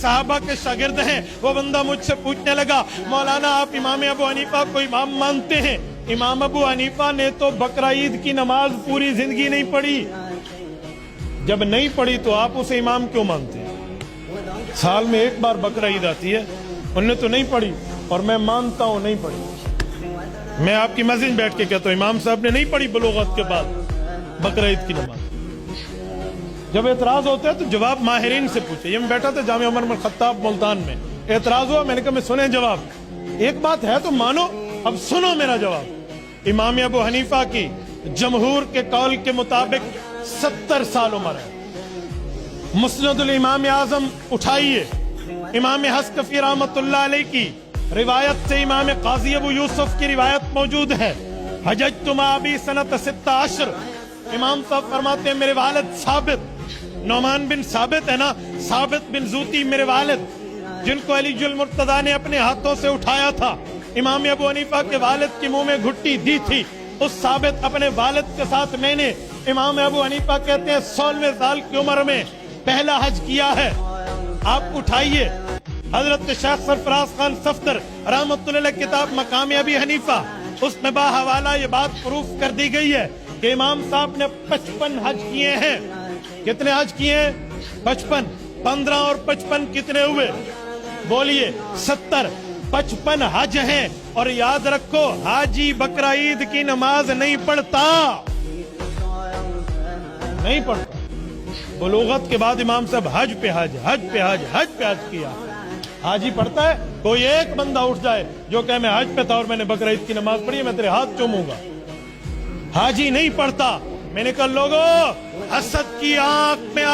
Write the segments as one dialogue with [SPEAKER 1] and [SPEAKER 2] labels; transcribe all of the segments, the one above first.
[SPEAKER 1] साहबा के शागिर्द हैं। वो बंदा मुझसे पूछने लगा, मौलाना आप इमाम अबू हनीफा को इमाम मानते हैं? इमाम अबू हनीफा ने तो बकरा ईद की नमाज पूरी जिंदगी नहीं पढ़ी। जब नहीं पढ़ी तो आप उसे इमाम क्यों मानते हैं? साल में एक बार बकरा ईद आती है, उन्होंने तो नहीं पढ़ी और मैं मानता हूं नहीं पढ़ी। मैं आपकी मस्जिद में बैठ के कहता हूं इमाम साहब ने नहीं पढ़ी बलूगत के बाद बकरा ईद की नमाज। जब एतराज होता है तो जवाब माहिरीन से पूछे। ये मैं बैठा था जामिया उमर बिन खत्ताब मुल्तान में, एतराज हुआ, मैंने कहा मैं सुने जवाब, एक बात है तो मानो, अब सुनो मेरा जवाब। इमाम अबू हनीफा की जमहूर के कौल के मुताबिक 70 साल उम्र है। मुस्नदुल इमाम आजम उठाइए, इमाम हस्कफी रहमतुल्लाह अलैह की रिवायत से इमाम काजी अबू यूसुफ की रिवायत मौजूद है। हजजतु मा अबी सनत 16। इमाम साहब फरमाते हैं मेरे वालिद साबित, नौमान बिन साबित है ना, साबित बिन जूती मेरे वालिद, जिनको अली जुल मुर्तदा ने अपने हाथों से उठाया था, इमाम अबू हनीफा के वालिद के मुंह में घुट्टी दी थी, उस साबित अपने वालिद के साथ मैंने, इमाम अबू हनीफा कहते हैं 16वें साल की उम्र में पहला हज किया है। आप उठाइए हजरत शेख सरफराज खान सफदर रहमतुल्लाह किताब मकाम अबी हनीफा, उसमें बाहवाला ये बात प्रूफ कर दी गई है कि इमाम साहब ने 55 हज किए हैं। कितने हज किए हैं? 55। 15 और 55 कितने हुए? बोलिए 70। 55 हज हैं। और याद रखो हाजी बकरा ईद की नमाज नहीं पढ़ता, नहीं पढ़ता। बलूगत के बाद इमाम साहब हज पे हज, हज पे हज, हज पे हज किया। हाजी पढ़ता है? कोई एक बंदा उठ जाए जो कहे मैं हज पे था और मैंने बकरा ईद की नमाज पढ़ी, मैं तेरे हाथ चूमूंगा। हाजी नहीं पढ़ता। मैंने कहा लोगों, हसद की आंख में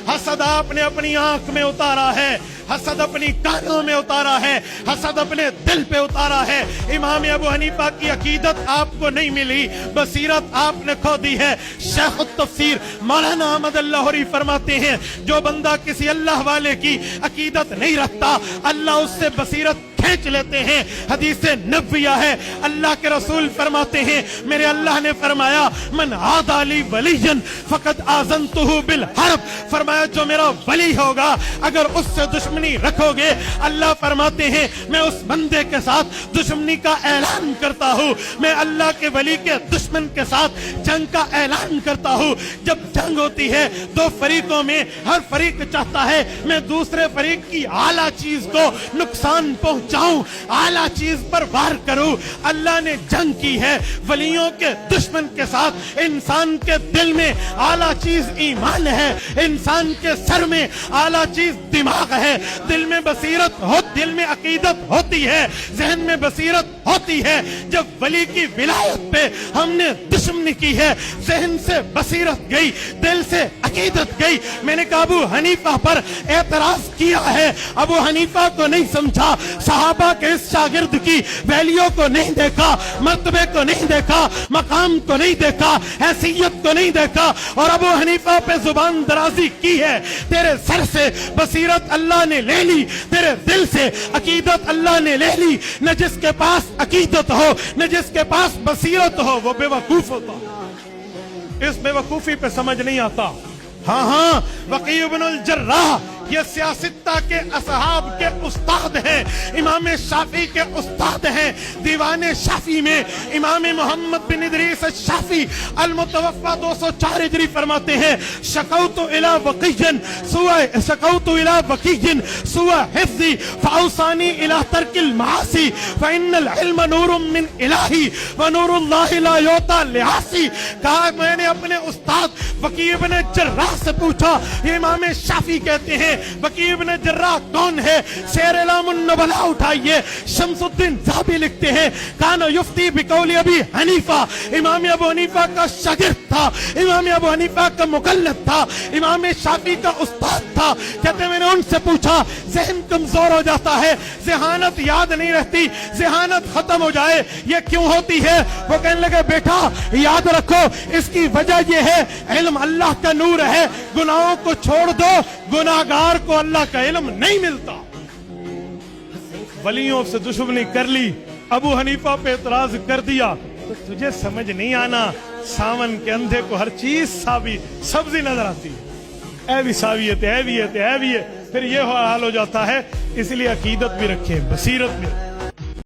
[SPEAKER 1] हसद आपने अपनी आंख में उतारा है, हसद अपनी कानों में उतारा है, हसद अपने दिल पे उतारा है। इमाम अबू हनीफा की अकीदत आपको नहीं मिली, बसीरत आपने खो दी है। शेख तफसीर मौलाना अहमद लाहौरी फरमाते हैं जो बंदा किसी अल्लाह वाले की अकीदत नहीं रखता, अल्लाह उससे बसीरत खींच लेते हैं। हदीस नबविया है, अल्लाह के रसूल फरमाते हैं मेरे अल्लाह ने फरमाया मन आदाली वलीयन फकद आज़नतुहु बिल हर्ब, फरमाया जो मेरा वली होगा अगर उससे दुश्मनी रखोगे, अल्लाह फरमाते हैं मैं उस बंदे के साथ दुश्मनी का ऐलान करता हूँ, मैं अल्लाह के वली के दुश्मन के साथ जंग का ऐलान करता हूँ। जब जंग होती है दो फरीकों में, हर फरीक चाहता है मैं दूसरे फरीक की आला चीज को नुकसान पहुंचाऊं, आला चीज पर वार करूं। अल्लाह ने जंग की है वलियों के दुश्मन के साथ। इंसान के दिल में आला चीज ईमान है, इंसान के सर में आला चीज दिमाग है। दिल में बसीरत हो, दिल में अकीदत होती है, जहन में बसीरत होती है। जब वली की विलायत पे हमने दुश्मनी की है, जहन से बसीरत गई, दिल से अकीदत गई। मैंने कहा अबू हनीफा पर एतराज किया है, अबू हनीफा को नहीं समझा, सहाबा के इस शागिर्द की वैल्यू को नहीं देखा, मर्तबे को नहीं देखा, मकाम को नहीं देखा, हैसियत को नहीं देखा, और अबू हनीफा पे जुबान दराजी की है। तेरे सर से बसीरत अल्लाह ने ले ली, तेरे दिल से अकीदत अल्लाह ने ले ली। न जिसके पास अकीदत हो, न जिसके पास बसीरत हो, वो बेवकूफ होता। इस बेवकूफी पे समझ नहीं आता। हाँ, वकी इब्नुल जर्राह ये सियासत्ता के असहाब के उस्ताद हैं, इमाम शाफी के उस्ताद हैं। दीवाने शाफी में इमाम मोहम्मद बिन इदरीस शाफी अल मुतवफ़ा 204 हिजरी फरमाते हैं शकौतु इला वकीयन सुआ हिफ्ज़ी फौसानी इला तर्किल मासी फइन्नल इल्म नूरुम मिन इलाही व नूरुल्लाहि ला युता लिआसी। कहा मैंने अपने उस्ताद वकी इब्न जर्राह से पूछा, ये इमाम शाफी कहते हैं वकी इब्न जर्राह कौन है? शेर अलामुन नबला उठाइए, शमसुद्दीन ज़ाबी लिखते हैं कान युफ्ती बिकौली अबी हनीफा, इमाम अबू हनीफा का शागिर्द था, इमाम अबू हनीफा का मुकल्लद था, इमाम शाफी का उस्ताद था। कहते मैंने उनसे पूछा, जहन कमजोर हो जाता है, ज़हानत याद नहीं रहती, ज़हानत खत्म हो जाए, ये क्यों होती है? वो कहने लगे बेटा याद रखो, इसकी वजह ये है इल्म अल्लाह का नूर है, गुनाहों को छोड़ दो, गुनाहगार को अल्लाह का इल्म नहीं मिलता। वलियों से दुश्मनी कर ली, अबू हनीफा पे एतराज कर दिया, तो तुझे समझ नहीं आना सावन के अंधे को हर चीज सावी सब्जी नजर आती है। ऐ भी सावियत है, ऐ भी है, پھر یہ حال ہو جاتا ہے. اس لیے عقیدت بھی رکھیں, بصیرت بھی رکھیں.